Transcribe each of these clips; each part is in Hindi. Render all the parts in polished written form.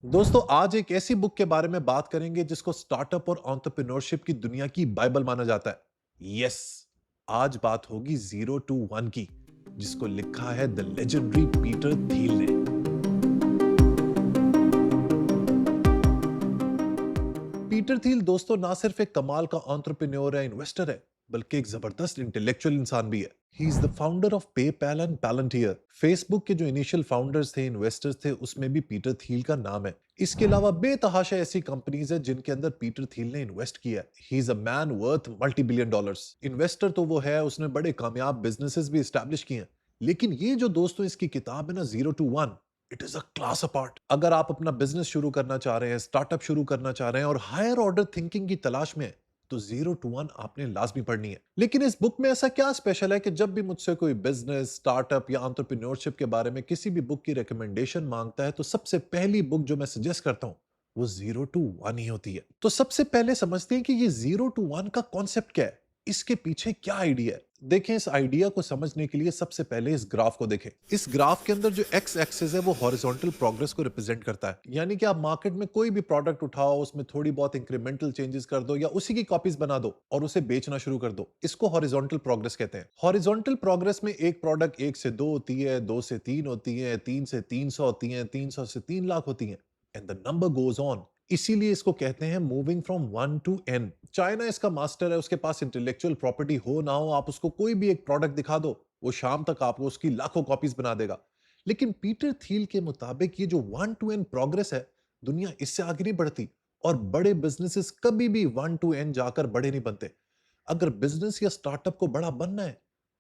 दोस्तों आज एक ऐसी बुक के बारे में बात करेंगे जिसको स्टार्टअप और एंटरप्रेन्योरशिप की दुनिया की बाइबल माना जाता है। यस, आज बात होगी 0 to 1 की, जिसको लिखा है द लेजेंडरी पीटर थील ने। पीटर थील दोस्तों ना सिर्फ एक कमाल का एंटरप्रेन्योर या इन्वेस्टर है, बल्कि एक जबरदस्त इंटेलेक्चुअल इंसान भी है। He is the founder of PayPal and Palantir. Facebook के जो इनिशियल फाउंडर्स थे, इन्वेस्टर्स थे, उसमें भी पीटर थील का नाम है। इसके अलावा बेतहाशा ऐसी कंपनीज है जिनके अंदर पीटर थील ने इन्वेस्ट किया है। He is a man worth multi billion dollars. Investor तो वो है, उसने बड़े कामयाब बिजनेसेस भी एस्टैब्लिश किए हैं। लेकिन ये जो दोस्तों इसकी किताब है ना, 0 to 1, it is a class apart. अगर आप अपना बिजनेस शुरू करना चाह रहे हैं, स्टार्टअप शुरू करना चाह रहे हैं और हायर ऑर्डर थिंकिंग की तलाश में हैं, तो 0 to 1 आपने लाजमी पढ़नी है। लेकिन इस बुक में ऐसा क्या स्पेशल है कि जब भी मुझसे कोई बिजनेस, स्टार्टअप या एंटरप्रेन्योरशिप के बारे में किसी भी बुक की रिकमेंडेशन मांगता है, तो सबसे पहली बुक जो मैं सजेस्ट करता हूं वो 0 to 1 ही होती है। तो सबसे पहले समझते हैं कि ये 0 to 1 का कॉन्सेप्ट क्या है, इसके पीछे क्या आइडिया है। देखें, इस आइडिया को समझने के लिए सबसे पहले इस ग्राफ को देखें। इस ग्राफ के अंदर जो एक्स एक्सिस है वो हॉरिजॉन्टल प्रोग्रेस को रिप्रेजेंट करता है। यानी कि आप मार्केट में कोई भी प्रोडक्ट उठाओ, उसमें थोड़ी बहुत इंक्रीमेंटल चेंजेस कर दो या उसी की कॉपीज बना दो और उसे बेचना शुरू कर दो, इसको हॉरिजॉन्टल प्रोग्रेस कहते हैं। हॉरिजॉन्टल प्रोग्रेस में एक प्रोडक्ट 1 से 2 होती है, 2 से 3 होती है, 3 से 300 होती है, 300 से 3 लाख होती है, and the number goes on. इसीलिए इसको कहते हैं moving from 1 to n। China इसका मास्टर है, उसके पास इंटेलेक्चुअल प्रॉपर्टी हो ना हो, आप उसको कोई भी एक प्रोडक्ट दिखा दो, वो शाम तक आपको उसकी लाखों कॉपीज बना देगा। लेकिन पीटर थील के मुताबिक ये जो 1 to n प्रोग्रेस है, दुनिया इससे आगे नहीं बढ़ती और बड़े बिजनेसेस कभी भी 1 to n जाकर बड़े नहीं बनते। अगर बिजनेस या स्टार्टअप को बड़ा बनना है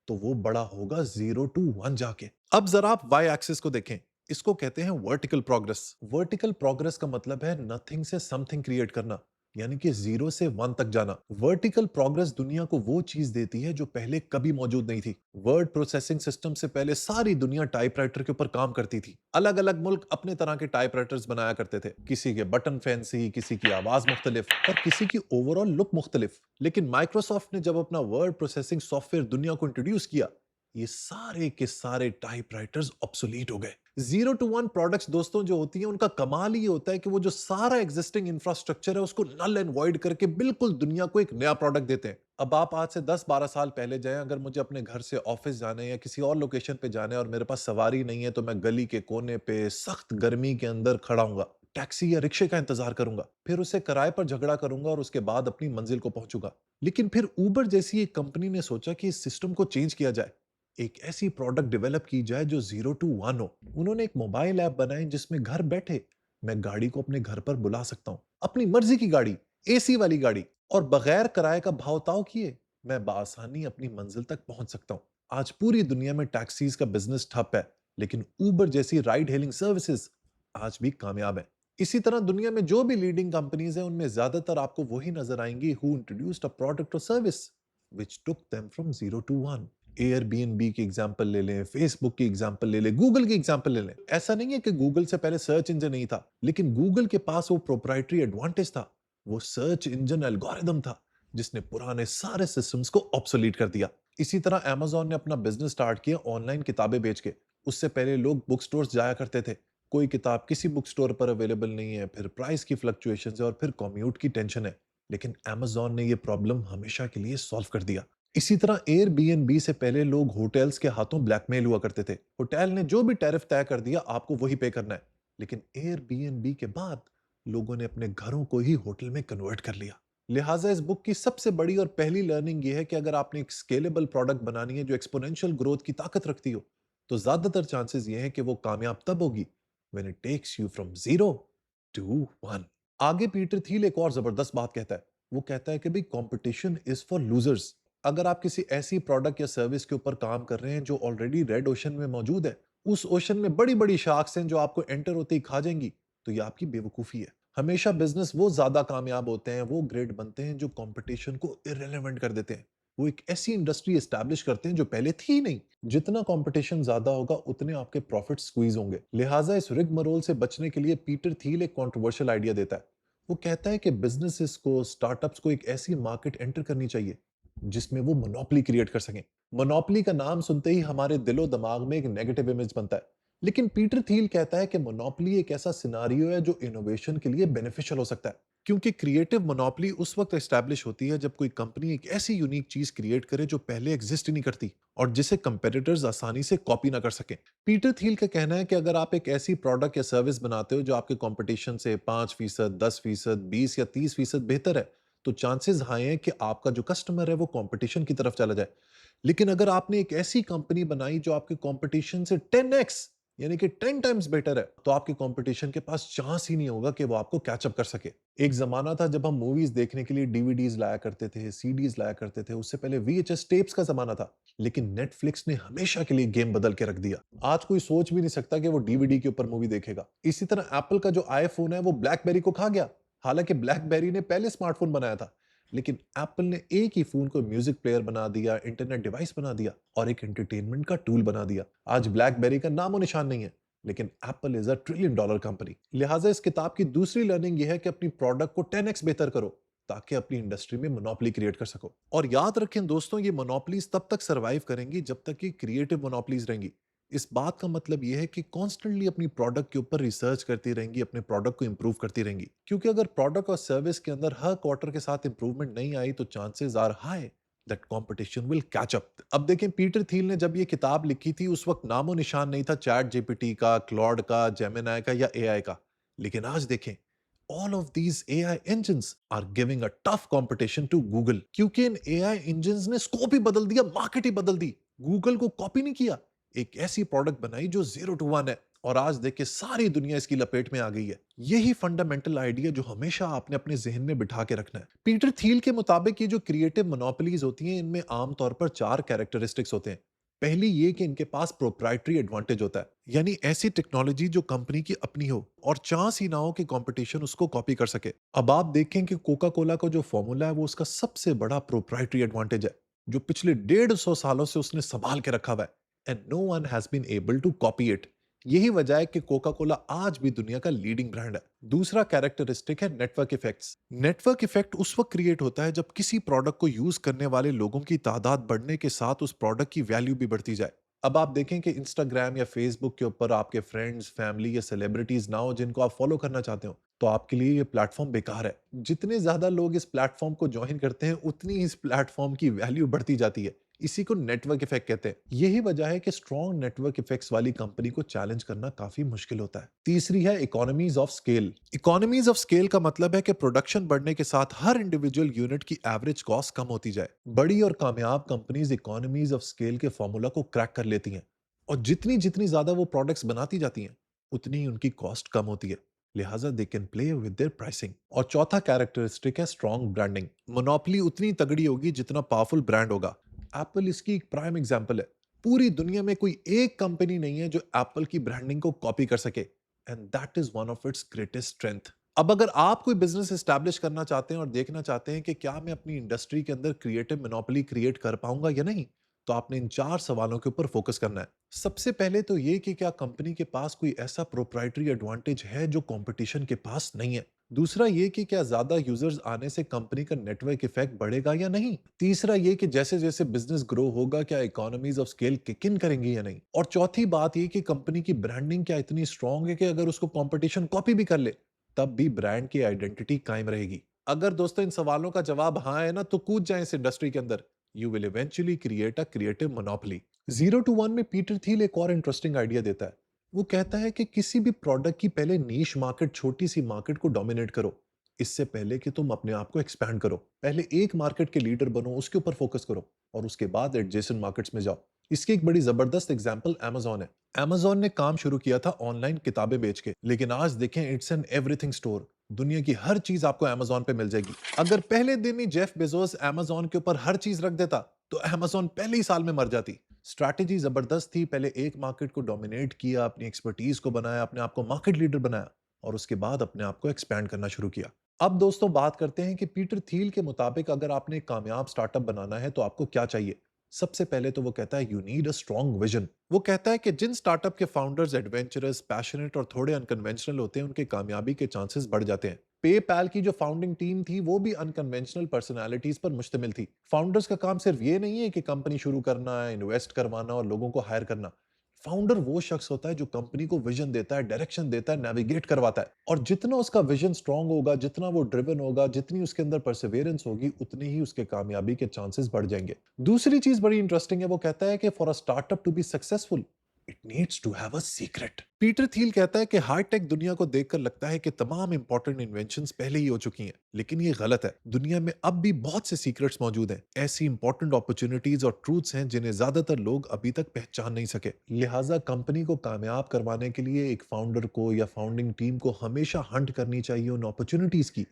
तो वो बड़ा होगा 0 to 1 जाके। अब जरा आप वाई एक्सिस को देखें, इसको कहते हैं वर्टिकल प्रोग्रेस। वर्टिकल प्रोग्रेस का मतलब है नथिंग से समथिंग क्रिएट करना, यानी कि 0 से 1 तक जाना। वर्टिकल प्रोग्रेस दुनिया को वो चीज देती है जो पहले कभी मौजूद नहीं थी। वर्ड प्रोसेसिंग सिस्टम से पहले सारी दुनिया टाइपराइटर के ऊपर काम करती थी। अलग अलग मुल्क अपने तरह के टाइपराइटर्स बनाया करते थे, किसी के बटन फैंसी, किसी की आवाज मुख्तलिफ और किसी की ओवरऑल लुक मुख्तलिफ। लेकिन माइक्रोसॉफ्ट ने जब अपना वर्ड प्रोसेसिंग सॉफ्टवेयर दुनिया को इंट्रोड्यूस किया, ये सारे के सारे टाइपराइटर्स ऑब्सोलीट हो गए। 0 to 1 प्रोडक्ट्स दोस्तों जो होती हैं, उनका कमाल ही होता है कि वो जो सारा एग्जिस्टिंग इंफ्रास्ट्रक्चर है उसको नल एंड वॉइड करके बिल्कुल दुनिया को एक नया प्रोडक्ट देते हैं। अब आप आज से 10-12 साल पहले जाएं, अगर मुझे अपने घर से ऑफिस जाना है या किसी और लोकेशन पे जाना है और मेरे पास सवारी नहीं है, तो मैं गली के कोने पे सख्त गर्मी के अंदर खड़ा हूंगा, टैक्सी या रिक्शे का इंतजार करूंगा, फिर उसे किराए पर झगड़ा करूंगा और उसके बाद अपनी मंजिल को पहुंचूंगा। लेकिन फिर उबर जैसी एक कंपनी ने सोचा कि इस सिस्टम को चेंज किया जाए, एक ऐसी प्रोडक्ट डेवलप की जाए जो 0 to 1 हो। उन्होंने एक मोबाइल ऐप बनाई जिसमें घर बैठे मैं गाड़ी को अपने घर पर बुला सकता हूं, अपनी मर्जी की गाड़ी, एसी वाली गाड़ी, और बगैर किराए का भाव-ताव किए मैं बासानी अपनी मंजिल तक पहुंच सकता हूं। आज पूरी दुनिया में टैक्सीज का बिजनेस ठप है, लेकिन उबर जैसी राइड हेलिंग सर्विसेज आज भी कामयाब है। इसी तरह दुनिया में जो भी लीडिंग कंपनीज हैं, उनमें ज्यादातर आपको वही नजर आएंगी हु इंट्रोड्यूस्ड अ प्रोडक्ट और service which took them from 0 to 1। Airbnb की एग्जांपल ले लें, फेसबुक की एग्जांपल ले लें, गूगल की एग्जांपल ले लें। ऐसा नहीं है कि गूगल से पहले सर्च इंजन नहीं था, लेकिन गूगल के पास वो प्रोप्राइटरी एडवांटेज था, वो सर्च इंजन एल्गोरिदम था जिसने पुराने सारे सिस्टम्स को ऑब्सोलीट कर दिया। इसी तरह अमेज़न ने अपना बिजनेस स्टार्ट किया ऑनलाइन किताबें बेच के। उससे पहले लोग बुक स्टोर्स जाया करते थे, कोई किताब किसी बुक स्टोर पर अवेलेबल नहीं है, फिर प्राइस की फ्लक्चुएशंस है और फिर कम्यूट की टेंशन है। लेकिन अमेज़न ने ये प्रॉब्लम हमेशा के लिए सॉल्व कर दिया। इसी तरह एयरबीएनबी से पहले लोग होटल्स के हाथों ब्लैकमेल हुआ करते थे। होटल ने जो भी टैरिफ तय कर दिया, आपको वही पे करना है। लेकिन एयरबीएनबी के बाद लोगों ने अपने घरों को ही होटल में कन्वर्ट कर लिया। लिहाजा इस बुक की सबसे बड़ी और पहली लर्निंग यह है कि अगर आपने एक स्केलेबल प्रोडक्ट बनानी है जो एक्सपोनेंशियल ग्रोथ की ताकत रखती हो, तो ज्यादातर चांसेस ये हैं कि वो कामयाब तब होगी when it takes you from 0 to 1। आगे पीटर थील एक और जबरदस्त बात कहता है। वो कहता है कि भाई कंपटीशन इज फॉर लूजर्स। अगर आप किसी ऐसी प्रोडक्ट या सर्विस के ऊपर काम कर रहे हैं जो ऑलरेडी रेड ओशन में मौजूद है, उस ओशन में बड़ी बड़ी शार्क्स हैं जो आपको एंटर होते ही खा जाएंगी, तो ये आपकी बेवकूफी है। हमेशा बिजनेस वो ज्यादा कामयाब होते हैं, वो ग्रेट बनते हैं जो कंपटीशन को इररिलेवेंट कर देते हैं। वो एक ऐसी इंडस्ट्री एस्टैब्लिश करते हैं जो पहले थी ही नहीं। जितना कंपटीशन ज्यादा होगा उतने आपके प्रॉफिट स्क्वीज होंगे। लिहाजा इस रिग मरोल से बचने के लिए पीटर थील एक कंट्रोवर्शियल आइडिया देता है। वो कहता है कि बिजनेसेस को, स्टार्टअप्स को एक ऐसी मार्केट एंटर करनी चाहिए जिसमें वो मोनोपोली क्रिएट कर सकें। मोनोपोली का नाम सुनते ही हमारे दिलो दिमाग में एक नेगेटिव इमेज बनता है, लेकिन पीटर थील कहता है कि मोनोपोली एक ऐसा सिनारियो है जो इनोवेशन के लिए बेनिफिशियल हो सकता है, क्योंकि क्रिएटिव मोनोपोली उस वक्त एस्टैब्लिश होती है जब कोई कंपनी एक ऐसी यूनिक चीज क्रिएट करे जो पहले एग्जिस्ट ही नहीं करती और जिसे कंपेटिटर्स आसानी से कॉपी ना कर सकें। पीटर थील का कहना है कि अगर आप एक ऐसी प्रोडक्ट या सर्विस बनाते हो जो आपके कंपटीशन से 5%, 10%, 20 या 30% बेहतर है, तो चांसेस हाई हैं कि आपका जो कस्टमर है वो कंपटीशन की तरफ चला जाए। लेकिन अगर आपने एक ऐसी कंपनी बनाई जो आपके कंपटीशन से 10x यानी कि 10 टाइम्स बेटर है, तो आपके कंपटीशन के पास चांस ही नहीं होगा कि वो आपको कैचअप कर सके। एक जमाना था जब हम मूवीज देखने के लिए डीवीडीज लाया करते थे, सीडीज लाया करते थे, उससे पहले वीएचएस टेप्स का जमाना था। लेकिन नेटफ्लिक्स ने हमेशा के लिए गेम बदल के रख दिया। आज कोई सोच भी नहीं सकता कि वो डीवीडी के ऊपर मूवी देखेगा। इसी तरह एप्पल का जो आईफोन है वो ब्लैकबेरी को खा गया। हालांकि ब्लैकबेरी ने पहले स्मार्टफोन बनाया था, लेकिन एप्पल ने एक ही फोन को म्यूजिक प्लेयर बना दिया, इंटरनेट डिवाइस बना दिया और एक एंटरटेनमेंट का टूल बना दिया। आज ब्लैकबेरी का नामो निशान नहीं है, लेकिन एप्पल इज $1 ट्रिलियन कंपनी। लिहाजा इस किताब की दूसरी लर्निंग यह है कि अपनी प्रोडक्ट को 10x बेहतर करो ताकि अपनी इंडस्ट्री में मोनोपोली क्रिएट कर सको। और याद रखें दोस्तों, ये मोनोपोलीज तब तक सरवाइव करेंगी जब तक ये क्रिएटिव मोनोपोलीज रहेंगी। इस बात का मतलब यह है कि कॉन्स्टेंटली अपनी प्रोडक्ट के ऊपर रिसर्च करती रहेंगी, अपने प्रोडक्ट को इंप्रूव करती रहेंगी, क्योंकि अगर प्रोडक्ट और सर्विस के अंदर हर क्वार्टर के साथ इंप्रूवमेंट नहीं आई तो chances are high that competition will catch up. अब देखें, पीटर थील ने जब ये किताब लिखी थी उस वक्त नामो निशान नहीं था चैट जीपीटी का, क्लॉड का, जेमिनाई का या एआई का। लेकिन आज देखें, all of these AI engines are giving a tough competition to Google, क्योंकि इन AI engines ने स्कोप ही बदल दिया, मार्केट ही बदल दी। गूगल को कॉपी नहीं किया, एक ऐसी प्रोडक्ट बनाई जो 0 to 1 है, और आज देखिए सारी दुनिया इसकी लपेट में आ गई है। यही फंडामेंटल आइडिया जो हमेशा आपने अपने जहन में बिठा के रखना है। पीटर थील के मुताबिक ये जो क्रिएटिव मोनोपोलीज होती हैं, इनमें आमतौर पर 4 कैरेक्टरिस्टिक्स होते हैं। पहली ये कि इनके पास प्रोप्राइटरी एडवांटेज होता है, यानी ऐसी टेक्नोलॉजी जो कंपनी की अपनी हो और चांस ही ना हो कि कंपटीशन उसको कॉपी कर सके। अब आप देखें कि कोका कोला का जो फॉर्मूला है वो उसका सबसे बड़ा प्रोप्राइटरी एडवांटेज है, जो पिछले 150 सालों से उसने संभाल के रखा हुआ है, and no one has been able to copy it. यही वजह है कि कोका कोला आज भी दुनिया का लीडिंग ब्रांड है। दूसरा कैरेक्टरिस्टिक है नेटवर्क इफेक्ट्स। नेटवर्क इफेक्ट उस वक्त क्रिएट होता है जब किसी प्रोडक्ट को यूज करने वाले लोगों की तादाद बढ़ने के साथ उस प्रोडक्ट की वैल्यू भी बढ़ती जाए। अब आप देखें कि इंस्टाग्राम या फेसबुक के ऊपर आपके फ्रेंड्स, फैमिली या सेलिब्रिटीज ना हो जिनको आप फॉलो करना चाहते हो, तो आपके लिए ये प्लेटफॉर्म बेकार है। जितने ज्यादा लोग इस प्लेटफॉर्म को ज्वाइन करते हैं उतनी इस प्लेटफॉर्म की वैल्यू बढ़ती जाती है। इसी को नेटवर्क इफेक्ट कहते हैं। यही वजह है कि स्ट्रॉन्ग नेटवर्क इफेक्ट्स वाली कंपनी को चैलेंज करना काफी मुश्किल होता है। तीसरी है economies of scale. Economies of scale का मतलब है कि प्रोडक्शन बढ़ने के साथ हर इंडिविजुअल यूनिट की एवरेज कॉस्ट कम होती जाए। बड़ी और कामयाब कंपनीज इकोनॉमीज ऑफ स्केल के फॉर्मूला को क्रैक कर लेती हैं, और जितनी जितनी ज्यादा वो प्रोडक्ट्स बनाती जाती हैं उतनी ही उनकी कॉस्ट कम होती है। लिहाजा they can play with their pricing. और चौथा कैरेक्टरिस्टिक है स्ट्रॉन्ग ब्रांडिंग। मोनोपोली उतनी तगड़ी होगी जितना पावरफुल ब्रांड होगा। एप्पल इसकी एक प्राइम एग्जांपल है। पूरी दुनिया में कोई एक कंपनी नहीं है जो एप्पल की ब्रांडिंग को कॉपी कर सके, and that is one of its greatest strength. अब अगर आप कोई बिजनेस एस्टैब्लिश करना चाहते हैं और देखना चाहते हैं कि क्या मैं अपनी इंडस्ट्री के अंदर क्रिएटिव मोनोपोली क्रिएट कर पाऊंगा या नहीं, तो आपने इन 4 सवालों के ऊपर फोकस करना है। सबसे पहले तो ये कि क्या कंपनी के पास कोई ऐसा प्रोप्राइटरी एडवांटेज है जो कंपटीशन के पास नहीं है। दूसरा ये कि क्या ज्यादा यूजर्स आने से कंपनी का नेटवर्क इफेक्ट बढ़ेगा या नहीं। तीसरा ये कि जैसे जैसे बिजनेस ग्रो होगा क्या economies of scale kick in करेंगी या नहीं। और चौथी बात ये कि कंपनी की ब्रांडिंग क्या इतनी स्ट्रांग है कि अगर उसको कंपटीशन कॉपी भी कर ले तब भी ब्रांड की आइडेंटिटी कायम रहेगी। अगर दोस्तों इन सवालों का जवाब हाँ है ना, तो कूद जाए इस इंडस्ट्री के अंदर। You will eventually create a creative monopoly. 0 to 1 में पीटर थील एक और इंटरेस्टिंग आइडिया देता है। वो कहता है कि किसी भी प्रोडक्ट की पहले नीश मार्केट, छोटी सी मार्केट को डोमिनेट करो, इससे पहले कि तुम अपने आप को एक्सपैंड करो। पहले एक मार्केट के लीडर बनो, उसके ऊपर फोकस करो, और उसके बाद एडजेसेंट मार्केट्स में जाओ। इसकी एक बड़ी जबरदस्त एग्जांपल Amazon है। Amazon ने काम शुरू किया था ऑनलाइन किताबें बेच के, लेकिन आज देखें इट्स एन एवरीथिंग स्टोर। दुनिया की हर चीज आपको Amazon पे मिल जाएगी। अगर पहले दिन ही जेफ बेजोस Amazon के ऊपर हर चीज रख देता तो Amazon पहले ही साल में मर जाती। स्ट्रैटेजी जबरदस्त थी। पहले एक मार्केट को डोमिनेट किया, अपनी एक्सपर्टीज को बनाया, अपने आप को मार्केट लीडर बनाया, और उसके बाद अपने आप को एक्सपैंड करना शुरू किया। अब दोस्तों बात करते हैं कि पीटर थील के मुताबिक अगर आपने एक कामयाब स्टार्टअप बनाना है तो आपको क्या चाहिए। सबसे पहले तो वो कहता है you need a strong vision. वो कहता है कि जिन स्टार्टअप के फाउंडर्स एडवेंचरस, पैशनेट और थोड़े अनकन्वेंशनल होते हैं उनके कामयाबी के चांसेस बढ़ जाते हैं। पेपैल की जो फाउंडिंग टीम थी वो भी अनकन्वेंशनल पर्सनालिटीज पर मुश्तमिल थी। फाउंडर्स का काम सिर्फ ये नहीं है कि कंपनी शुरू करना है, इन्वेस्ट करवाना और लोगों को हायर करना। फाउंडर वो शख्स होता है जो कंपनी को विजन देता है, डायरेक्शन देता है, नेविगेट करवाता है। और जितना उसका विजन स्ट्रांग होगा, जितना वो ड्रिवन होगा, जितनी उसके अंदर परसिवियरेंस होगी, उतनी ही उसके कामयाबी के चांसेस बढ़ जाएंगे। दूसरी चीज बड़ी इंटरेस्टिंग है, वो कहता है कि for a startup to be successful it needs to have a secret. Peter Thiel कहता है कि हाईटेक दुनिया को देखकर लगता है कि तमाम इंपॉर्टेंट इन्वेंशंस पहले ही हो चुकी हैं, लेकिन ये गलत है। दुनिया में अब भी बहुत से सीक्रेट्स मौजूद हैं, ऐसी इंपॉर्टेंट अपॉर्चुनिटीज और ट्रूथ्स हैं जिन्हें ज्यादातर लोग अभी तक पहचान नहीं सके। लिहाजा कंपनी को कामयाब करवाने के लिए एक फाउंडर को या फाउंडिंग टीम को हमेशा हंट करनी चाहिए उन अपॉर्चुनिटीज की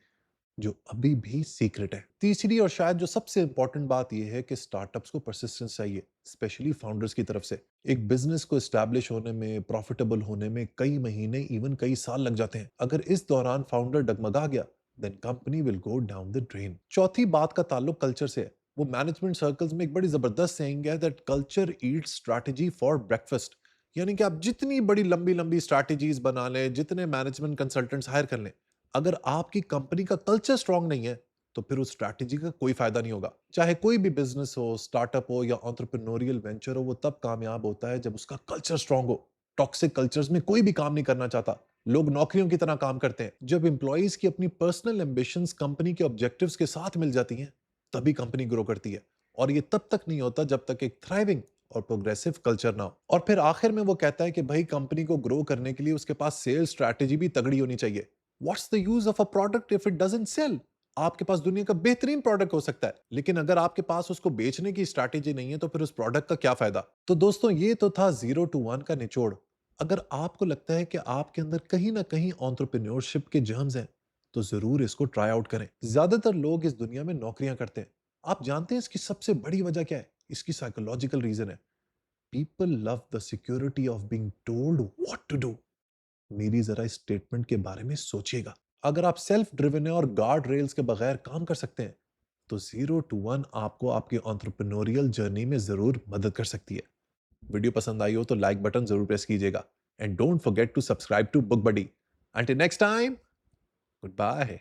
जो अभी भी सीक्रेट है। तीसरी और शायद जो सबसे इंपॉर्टेंट बात यह है कि स्टार्टअप्स को परसिस्टेंस चाहिए, स्पेशली फाउंडर्स की तरफ से। एक बिजनेस को एस्टैब्लिश होने में, प्रॉफिटेबल होने में कई महीने, इवन कई साल लग जाते हैं। अगर इस दौरान फाउंडर डगमगा गया, then company will go down the drain. चौथी बात का ताल्लुक कल्चर से है। वो मैनेजमेंट सर्कल्स में एक बड़ी जबरदस्त सेइंग है that culture Yeats strategy for breakfast. यानी कि आप जितनी बड़ी लंबी लंबी स्ट्रैटेजीज बना लें, जितने मैनेजमेंट कंसल्टेंट्स हायर कर लें, अगर आपकी कंपनी का कल्चर स्ट्रांग नहीं है, तो फिर उस स्ट्रैटेजी का कोई फायदा नहीं होगा। चाहे कोई भी बिजनेस हो, स्टार्टअप हो या एंटरप्रेन्योरियल वेंचर हो, वो तब कामयाब होता है जब उसका कल्चर स्ट्रांग हो। टॉक्सिक कल्चर्स में कोई भी काम नहीं करना चाहता, लोग नौकरियों की तरह काम करते हैं। जब एम्प्लॉइज की अपनी पर्सनल एम्बिशंस कंपनी के ऑब्जेक्टिव्स के साथ मिल जाती हैं, तभी कंपनी ग्रो करती है। और ये तब तक नहीं होता जब तक एक थ्राइविंग और प्रोग्रेसिव कल्चर ना हो। और फिर आखिर में वो कहता है कि भाई कंपनी को ग्रो करने के लिए उसके पास सेल्स स्ट्रैटेजी भी तगड़ी होनी चाहिए। What's the use of a product if it doesn't sell? आपके पास दुनिया का बेहतरीन प्रोडक्ट हो सकता है, लेकिन अगर आपके पास उसको बेचने की स्ट्रैटेजी नहीं है, तो फिर उस प्रोडक्ट का क्या फायदा? तो दोस्तों, ये तो था 0 to 1 का निचोड़। अगर आपको लगता है कि आपके अंदर कहीं ना कहीं एंटरप्रेन्योरशिप के जर्म्स हैं, तो जरूर इसको ट्राई आउट करें। ज्यादातर लोग इस दुनिया में नौकरियां करते हैं। आप जानते हैं इसकी सबसे बड़ी वजह क्या है? इसकी साइकोलॉजिकल रीजन है। People love the security of being told what to do. मेरी जरा इस स्टेटमेंट के बारे में सोचिएगा। अगर आप सेल्फ ड्रिवन है और गार्ड रेल्स के बगैर काम कर सकते हैं, तो 0 to 1 आपको आपकी एंटरप्रेन्योरियल जर्नी में जरूर मदद कर सकती है। वीडियो पसंद आई हो तो लाइक बटन जरूर प्रेस कीजिएगा, and don't forget to subscribe to Book Buddy. Until next time, good bye.